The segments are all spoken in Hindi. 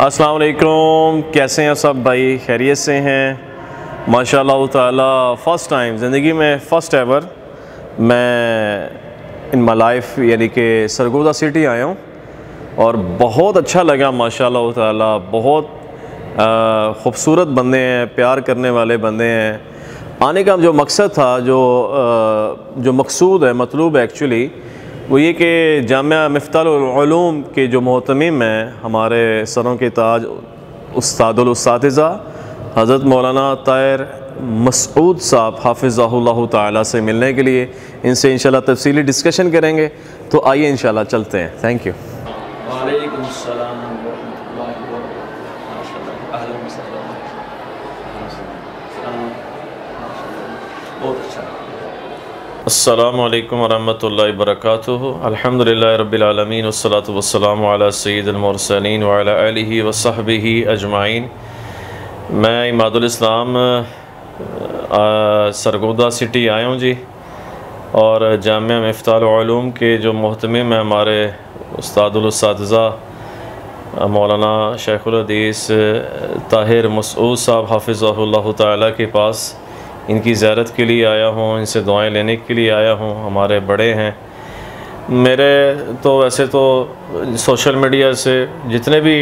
अस्सलाम वालेकुम, कैसे हैं सब भाई? खैरियत से हैं माशाअल्लाह ताला। फ़र्स्ट टाइम ज़िंदगी में फ़र्स्ट एवर मैं इन माई लाइफ यानी कि सरगोदा सिटी आया हूँ और बहुत अच्छा लगा माशाअल्लाह ताला। बहुत ख़ूबसूरत बंदे हैं, प्यार करने वाले बंदे हैं। आने का जो मकसद था, जो मकसूद है, मतलूब एक्चुअली वो ये कि जामिया मिफ्ताहुल उलूम के जो मोहतमिम हैं, हमारे सरों के ताज उस्तादुल उस्तातिज़ा हज़रत मौलाना ताहिर मसूद साहब हाफ़िज़हुल्लाह ताला से मिलने के लिए इनसे इंशाल्लाह तफसीली डिस्कशन करेंगे। तो आइए इंशाल्लाह चलते हैं। Thank you. वालेकुम सलाम वरहमतुल्लाहि बहुत अच्छा। अस्सलामु अलैकुम वरहमतुल्लाहि वबरकातुहू। अल्हम्दुलिल्लाहि रब्बिल आलमीन वस्सलातु वस्सलामु अला सय्यिदिल मुरसलीन व अला आलिहि व सहबिहि अजमाइन। मैं इमादुल इस्लाम सरगोदा सिटी आया हूँ जी, और जामिया मिफ्ताहुल उलूम के जो मोहतमिम हैं हमारे उस्तादुल उस्तातिज़ा मौलाना शेखुल हदीस ताहिर मसूद साहब हाफ़िज़हुल्लाह ताला के पास इनकी ज़ियारत के लिए आया हूँ, इनसे दुआएं लेने के लिए आया हूँ। हमारे बड़े हैं मेरे, तो वैसे तो सोशल मीडिया से जितने भी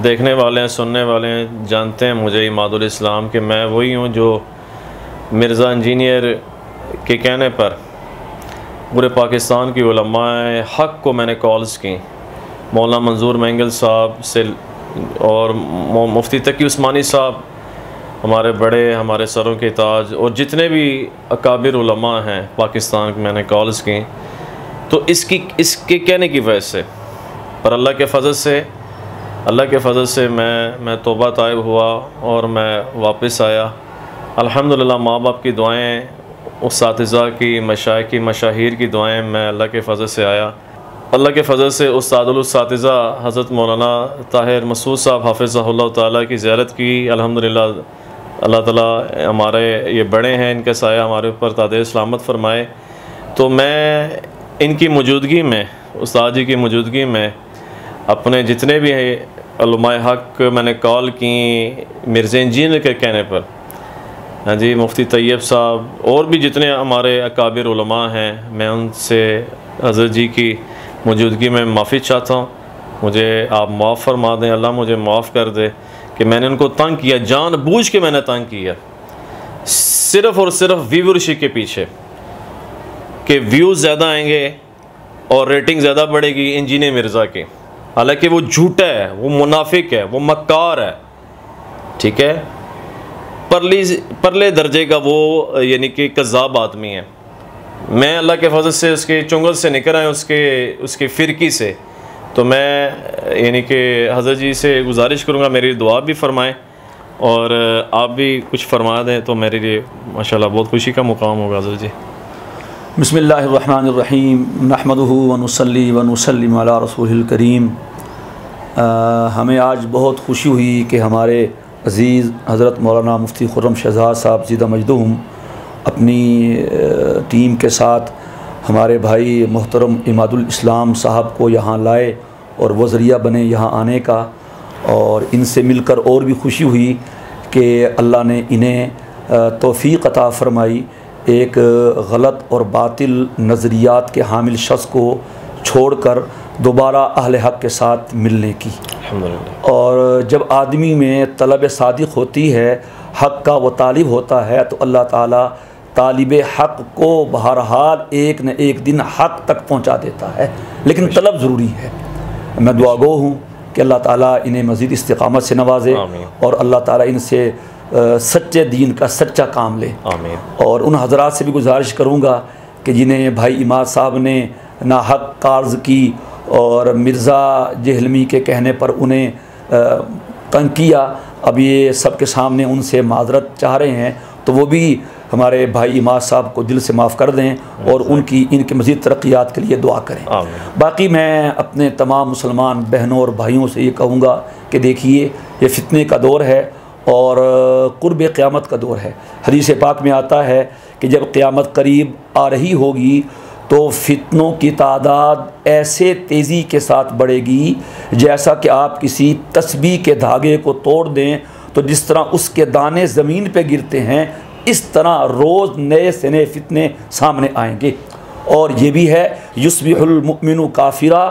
देखने वाले हैं, सुनने वाले हैं, जानते हैं मुझे इमादुल इस्लाम कि मैं वही हूँ जो मिर्ज़ा इंजीनियर के कहने पर पूरे पाकिस्तान की उलमाए हक़ को मैंने कॉल्स की। मौलाना मंजूर मैंगल साहब से और मुफ्ती तकी उस्मानी साहब, हमारे बड़े, हमारे सरों के ताज, और जितने भी अकाबिर उलमा हैं पाकिस्तान की, मैंने कॉल्स की। तो इसके कहने की वजह से, पर अल्लाह के फ़ज़ल से मैं तौबा ताइब हुआ और मैं वापस आया। अल्हम्दुलिल्लाह माँ बाप की दुआएं, उस्तातिज़ा की, मशाइख की, मशाहिर की दुआएं, मैं अल्लाह के फ़ज़ल से आया। अल्लाह के फ़ज़ल से उस्तादुल उस्तातिज़ा हज़रत मौलाना ताहिर मसूद साहब हाफ़िज़हुल्लाह ताला की ज़ियारत की। अल्हम्दुलिल्लाह अल्लाह ताला हमारे ये बड़े हैं, इनका साया हमारे ऊपर तादे सलामत फ़रमाए। तो मैं इनकी मौजूदगी में, उस्ताद जी की मौजूदगी में, अपने जितने भी उलमाए हक़ मैंने कॉल की मिर्ज़ा इंजीनियर के कहने पर, हाँ जी, मुफ्ती तैयब साहब और भी जितने हमारे अकाबिर उलमा हैं, मैं उनसे हज़रत जी की मौजूदगी में माफ़ी चाहता हूँ। मुझे आप माफ़ फरमा दें, अल्लाह मुझे माफ़ कर दे कि मैंने उनको तंग किया, जानबूझ के मैंने तंग किया, सिर्फ़ और सिर्फ व्यूवरशिप के पीछे कि व्यूज़ ज़्यादा आएंगे और रेटिंग ज़्यादा बढ़ेगी इंजीनियर मिर्ज़ा की। हालांकि वो झूठा है, वो मुनाफिक है, वो मक्कार है, ठीक है, परले दर्जे का वो यानी कि कज़्ज़ाब आदमी है। मैं अल्लाह के फजल से उसके चुंगल से निकल आए, उसके फ़िरकी से। तो मैं यानी कि हज़रत जी से गुजारिश करूँगा मेरी दुआ भी फ़रमाएँ और आप भी कुछ फरमा दें तो मेरे लिए माशाल्लाह बहुत खुशी का मुकाम होगा। हज़रत जी बिस्मिल्लाहिर्रहमानिर्रहीम, नहमदुहु व नुसल्ली व नुसल्लिम अला रसूलिल करीम। हमें आज बहुत खुशी हुई कि हमारे अज़ीज़ हज़रत मौलाना मुफ्ती खुर्रम शहज़ाद साहब ज़िदा मजदूम अपनी टीम के साथ हमारे भाई मोहतरम इमादुल इस्लाम साहब को यहाँ लाए और वो ज़रिया बने यहाँ आने का। और इनसे मिलकर और भी खुशी हुई कि अल्लाह ने इन्हें तौफ़ीक़ अता फ़रमाई एक गलत और बातिल नज़रियात के हामिल शख्स को छोड़कर दोबारा अहले हक़ के साथ मिलने की। और जब आदमी में तलब सादिक़ होती है, हक़ का वो तालिब होता है, तो अल्लाह ताला तालिब हक़ को बहरहाल एक न एक दिन हक़ तक पहुँचा देता है, लेकिन तलब ज़रूरी है। मैं दुआगो हूँ कि अल्लाह ताला इन्हें मज़ीद इस्तिक़ामत से नवाजे और अल्लाह ताला इनसे सच्चे दीन का सच्चा काम ले। और उन हज़रात से भी गुजारिश करूँगा कि जिन्हें भाई इमाद साहब ने ना हक़ कार्ज़ की और मिर्ज़ा जहलमी के कहने पर उन्हें तंग किया, अब ये सब के सामने उनसे माज़रत चाह रहे हैं, तो वो भी हमारे भाई इमाद साहब को दिल से माफ़ कर दें और इनकी मज़ीद तरक्यात के लिए दुआ करें। बाकी मैं अपने तमाम मुसलमान बहनों और भाइयों से ये कहूँगा कि देखिए, ये फितने का दौर है और क़ुर्ब क़यामत का दौर है। हदीस पाक में आता है कि जब क़यामत करीब आ रही होगी तो फितनों की तादाद ऐसे तेज़ी के साथ बढ़ेगी जैसा कि आप किसी तस्बीह के धागे को तोड़ दें तो जिस तरह उसके दाने ज़मीन पे गिरते हैं, इस तरह रोज़ नए से नए फितने सामने आएंगे। और ये भी है युस्बिहुल मुमिनु काफिरा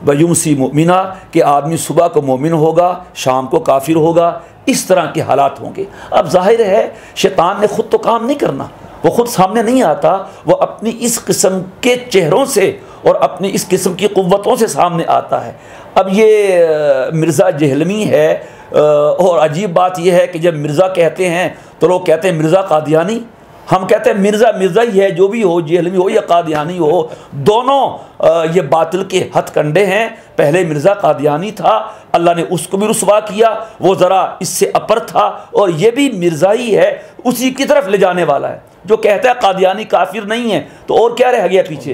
व युमसी मुमिना, कि आदमी सुबह को मोमिन होगा, शाम को काफिर होगा। इस तरह के हालात होंगे। अब जाहिर है शैतान ने ख़ुद तो काम नहीं करना, वो ख़ुद सामने नहीं आता, वो अपनी इस किस्म के चेहरों से और अपनी इस किस्म की क़ुव्वतों से सामने आता है। अब ये मिर्ज़ा जहलमी है, और अजीब बात यह है कि जब मिर्ज़ा कहते हैं तो लोग कहते हैं मिर्ज़ा कादियानी। हम कहते हैं मिर्ज़ा मिर्ज़ा ही है, जो भी हो, जहलमी हो या कादियानी हो, दोनों ये बातिल के हथकंडे हैं। पहले मिर्ज़ा कादियानी था, अल्लाह ने उसको भी रुसवा किया, वो ज़रा इससे अपर था, और ये भी मिर्ज़ा ही है, उसी की तरफ ले जाने वाला है। जो कहता है कादियानी काफिर नहीं है तो और क्या रह गया पीछे।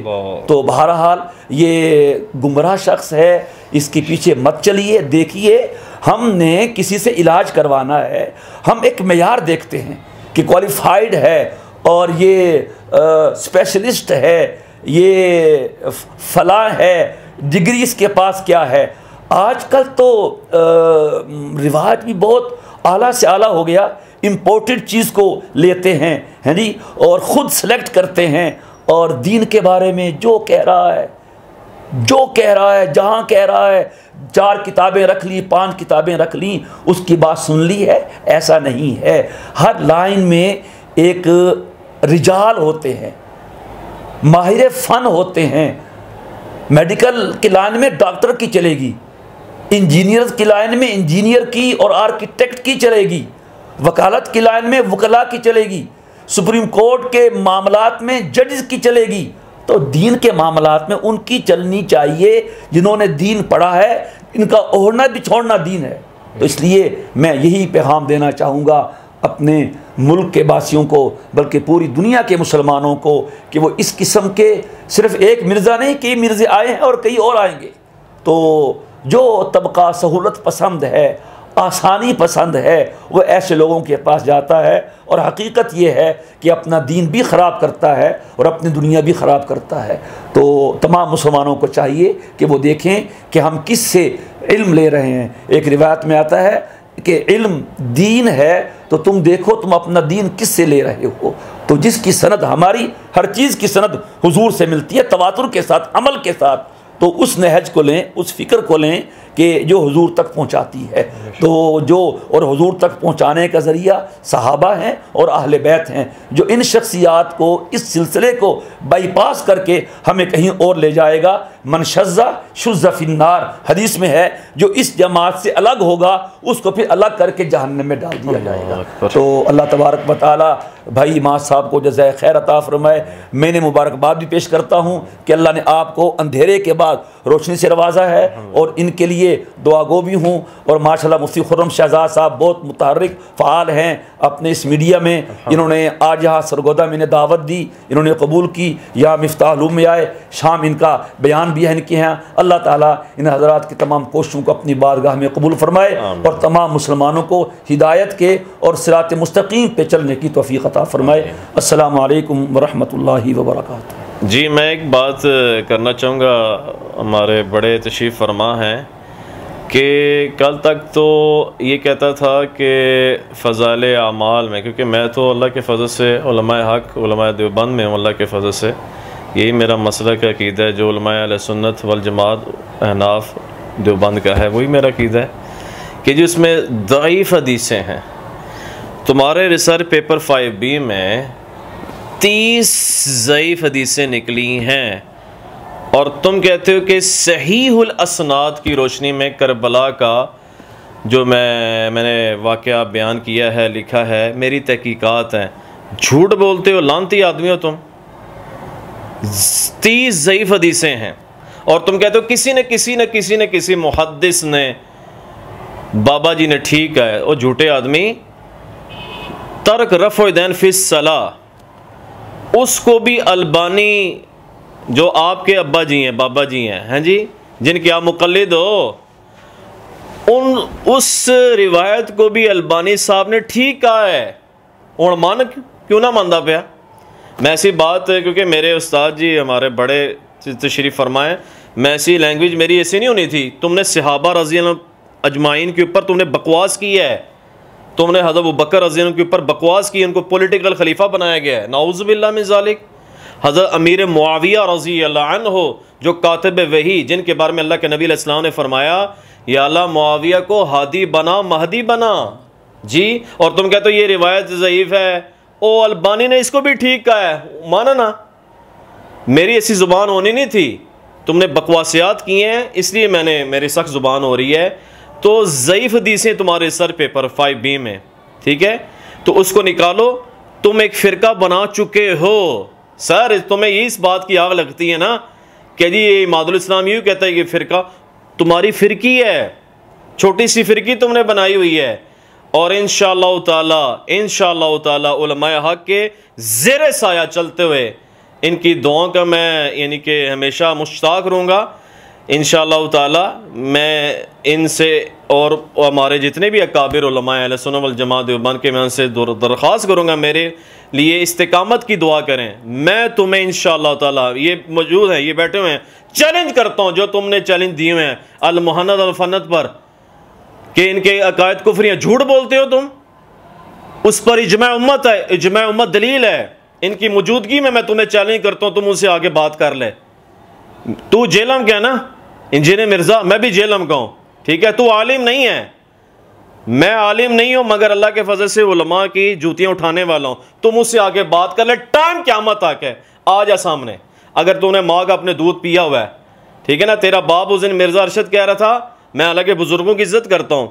तो बहरहाल ये गुमराह शख्स है, इसके पीछे मत चलिए। देखिए, हमने किसी से इलाज करवाना है, हम एक मेयार देखते हैं कि क्वालिफाइड है और ये स्पेशलिस्ट है, ये फला है, डिग्री इसके पास क्या है। आजकल तो रिवाज भी बहुत आला से आला हो गया, इम्पोर्टेड चीज़ को लेते हैं जी, और ख़ुद सेलेक्ट करते हैं, और दीन के बारे में जो कह रहा है जहाँ कह रहा है, 4 किताबें रख ली, 5 किताबें रख ली, उसकी बात सुन ली है। ऐसा नहीं है। हर लाइन में एक रिजाल होते हैं, माहिर फ़न होते हैं। मेडिकल की लाइन में डॉक्टर की चलेगी, इंजीनियर की लाइन में इंजीनियर की और आर्किटेक्ट की चलेगी, वकालत की लाइन में वकला की चलेगी, सुप्रीम कोर्ट के मामलात में जज की चलेगी। तो दीन के मामलात में उनकी चलनी चाहिए जिन्होंने दीन पढ़ा है, इनका ओढ़ना बिछोड़ना दीन है। तो इसलिए मैं यही पैगाम देना चाहूँगा अपने मुल्क के वासियों को, बल्कि पूरी दुनिया के मुसलमानों को, कि वो इस किस्म के सिर्फ़ एक मिर्ज़ा नहीं, कई मिर्ज़े आए हैं और कई और आएंगे। तो जो तबका सहूलत पसंद है, आसानी पसंद है, वो ऐसे लोगों के पास जाता है, और हकीकत ये है कि अपना दीन भी ख़राब करता है और अपनी दुनिया भी ख़राब करता है। तो तमाम मुसलमानों को चाहिए कि वो देखें कि हम किस से इल्म ले रहे हैं। एक रिवायत में आता है कि इल्म दीन है, तो तुम देखो तुम अपना दीन किस से ले रहे हो। तो जिसकी सनद, हमारी हर चीज़ की सनद हुजूर से मिलती है, तवातुर के साथ, अमल के साथ, तो उस नहज को लें, उस फ़िक्र को लें कि जो हुजूर तक पहुंचाती है। तो जो और हुजूर तक पहुंचाने का ज़रिया सहाबा हैं और अहले बैत हैं, जो इन शख्सियात को, इस सिलसिले को बाईपास करके हमें कहीं और ले जाएगा। मन शज़्ज़ा शुज़्ज़ा फिन्नार, हदीस में है, जो इस जमात से अलग होगा उसको फिर अलग करके जहन्नम में डाल दिया जाएगा। तो अल्लाह तबारक व तआला भाई इमाम साहब को जज़ाए खैर अता फरमाए। मैंने मुबारकबाद भी पेश करता हूँ कि अल्लाह ने आपको अंधेरे के बाद रोशनी से नवाजा है, और इनके लिए दुआ गो भी हूँ। और माशाल्लाह मुफ्ती खुर्रम शहजाद साहब बहुत मुतहर्रिक फ़ाल हैं अपने इस मीडिया में। इन्होंने आज यहाँ सरगोदा में दावत दी, इन्होंने कबूल की, यहाँ मिफ्ताह उलूम में आए, शाम इनका बयान भी है इनके यहाँ। अल्लाह ताला इन हज़रात की तमाम कोशिशों को अपनी बारगाह में कबूल फरमाए, और तमाम मुसलमानों को हिदायत के और सिरात मुस्तकीम पे चलने की तौफीक अता फरमाए। अस्सलामु अलैकुम व रहमतुल्लाहि व बरकातुहू। जी, मैं एक बात करना चाहूँगा। हमारे बड़े तशरीफ़ फरमा हैं कि कल तक तो ये कहता था कि फ़ज़ाइल आमाल में, क्योंकि मैं तो अल्लाह के फ़ज़ल से उलमाए हक़, उलमाए देवबंद में हूँ, अल्लाह के फ़ज़ल से यही मेरा मसला का अक़ीदा है, जो उलमाए अहले सुन्नत वल जमात अहनाफ देवबंद का है, वही मेरा अक़ीदा है कि जिसमें दईफ़ हदीसें हैं। तुम्हारे रिसर्च पेपर 5B में 30 ज़ईफ़ हदीसें निकली हैं, और तुम कहते हो कि सहीहुल असनाद की रोशनी में करबला का जो मैंने वाक़या बयान किया है, लिखा है, मेरी तहकीकात हैं। झूठ बोलते हो, लानती आदमी हो तुम। 30 ज़ईफ़ हदीसें हैं, और तुम कहते हो किसी न किसी मुहद्दिस ने, बाबा जी ने ठीक है। और झूठे आदमी। तर्क रफ़-ओ-दैन फ़िस सलाह, उसको भी अलबानी, जो आपके अब्बा जी हैं, बाबा जी हैं जी, जिनके आप मुक़ल्लिद हो, उस रिवायत को भी अलबानी साहब ने ठीक कहा है। और मान क्यों ना मानदा पिया। मैं ऐसी बात, क्योंकि मेरे उस्ताद जी हमारे बड़े तशरीफ़ फरमाएँ, मैं ऐसी लैंग्वेज मेरी ऐसी नहीं होनी थी। तुमने सहाबा रज़ी अल्लाह अजमाइन के ऊपर तुमने बकवास की है, तुमने हज़रत अबू बकर रज़ी अल्लाह के ऊपर बकवास की, उनको पॉलिटिकल खलीफा बनाया गया है। नाऊज़ु बिल्लाह मिन ज़ालिक। हज़रत अमीर मुआविया रज़ी अल्लाह अन्हु जो कातिब वही, जिनके बारे में अल्लाह के नबी अलैहि सलाम ने फरमाया या अल्लाह मुआविया को हादी बना, महदी बना जी, और तुम कहते हो ये रिवायत ज़ईफ़ है। ओ अल्बानी ने इसको भी ठीक कहा है, माना ना। मेरी ऐसी ज़ुबान होनी नहीं थी, तुमने बकवासियात किए हैं इसलिए मेरी सख्त ज़ुबान हो रही है। तो ज़ईफ़ हदीसें तुम्हारे सर पेपर 5B में, ठीक है, तो उसको निकालो। तुम एक फ़िरका बना चुके हो सर, तुम्हें इस बात की आग लगती है ना कि जी ये इमादुल इस्लाम यूँ कहता है कि फ़िरका तुम्हारी फ़िरकी है, छोटी सी फ़िरकी तुमने बनाई हुई है। और इंशाअल्लाह ताला उलमाए हक़ के ज़ेरे साया चलते हुए इनकी दुआओं का मैं यानी कि हमेशा मुश्ताक रहूँगा। इंशाअल्लाह ताला मैं इनसे और हमारे जितने भी अकाबिर उलमाए अहले सुन्नत वल जमात देवबंद के, मैं उनसे दरख्वास्त करूँगा मेरे लिए इस्तिकामत की दुआ करें। मैं तुम्हें इंशाअल्लाह ताला, ये मौजूद हैं, ये बैठे हुए हैं, चैलेंज करता हूँ जो तुमने चैलेंज दिए हुए हैं अल मुहन्नद अल फन्नत पर कि इनके अकायद कुफरियाँ झूठ बोलते हो तुम, उस पर इजमा उम्मत है, इजमा उम्मत दलील है। इनकी मौजूदगी में मैं तुम्हें चैलेंज करता हूँ, तुम उनसे आगे बात कर ले। तू जेलम क्या ना इंजीनियर मिर्ज़ा, मैं भी जेलम का हूँ, ठीक है। तू आलिम नहीं है, मैं आलिम नहीं हूँ, मगर अल्लाह के फजल से उलमा की जूतियाँ उठाने वाला हूँ। तुम उससे आगे बात कर ले, टाइम क़यामत तक है, आ जा सामने। अगर तूने माँ का अपने दूध पिया हुआ है, ठीक है ना। तेरा बाप उस दिन मिर्ज़ा अरशद कह रहा था, मैं हालांकि बुजुर्गों की इज्जत करता हूँ,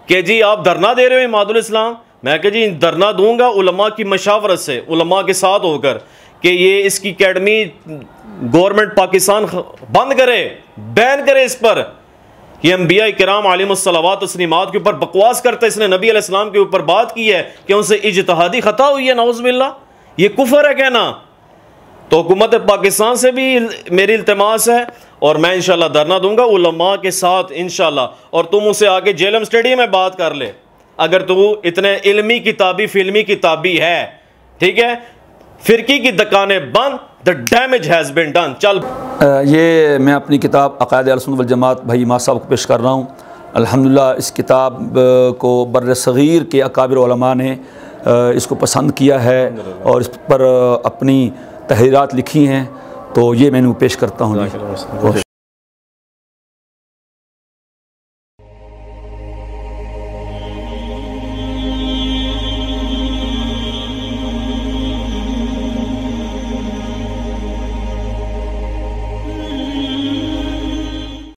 कि जी आप धरना दे रहे हो इमादुल इस्लाम, मैं कह जी धरना दूंगा उलमा की मशावरत से, उलमा के साथ होकर, कि ये इसकी अकेडमी गवर्नमेंट पाकिस्तान बंद करे, बैन करे इस पर। ये अंबिया किराम अलैहिमुस्सलावात तस्लीमात के ऊपर बकवास करता है, इसने नबी अलैहिस्सलाम के ऊपर बात की है कि उनसे इज्तिहादी खता हुई है, नाउज़ बिल्लाह, ये कुफर है कहना। तो हुकूमत पाकिस्तान से भी मेरी इल्तिमास है और मैं इंशाल्लाह धरना दूंगा उलमा के साथ इंशाल्लाह। और तुम उसे आगे जेलम स्टेडियम में बात कर ले, अगर तू इतने इल्मी किताबी फिल्मी किताबी है, ठीक है। फिरकी की दुकानें बंद, the damage has been done. चल ये मैं अपनी किताब अक़ायद अहले सुन्नत वल जमात भाई इमाद साहब को पेश कर रहा हूँ। अल्हम्दुलिल्लाह इस किताब को बर्र सग़ीर के अकाबिर उलमा ने इसको पसंद किया है और इस पर अपनी तहरीरात लिखी हैं, तो ये मैंने पेश करता हूँ।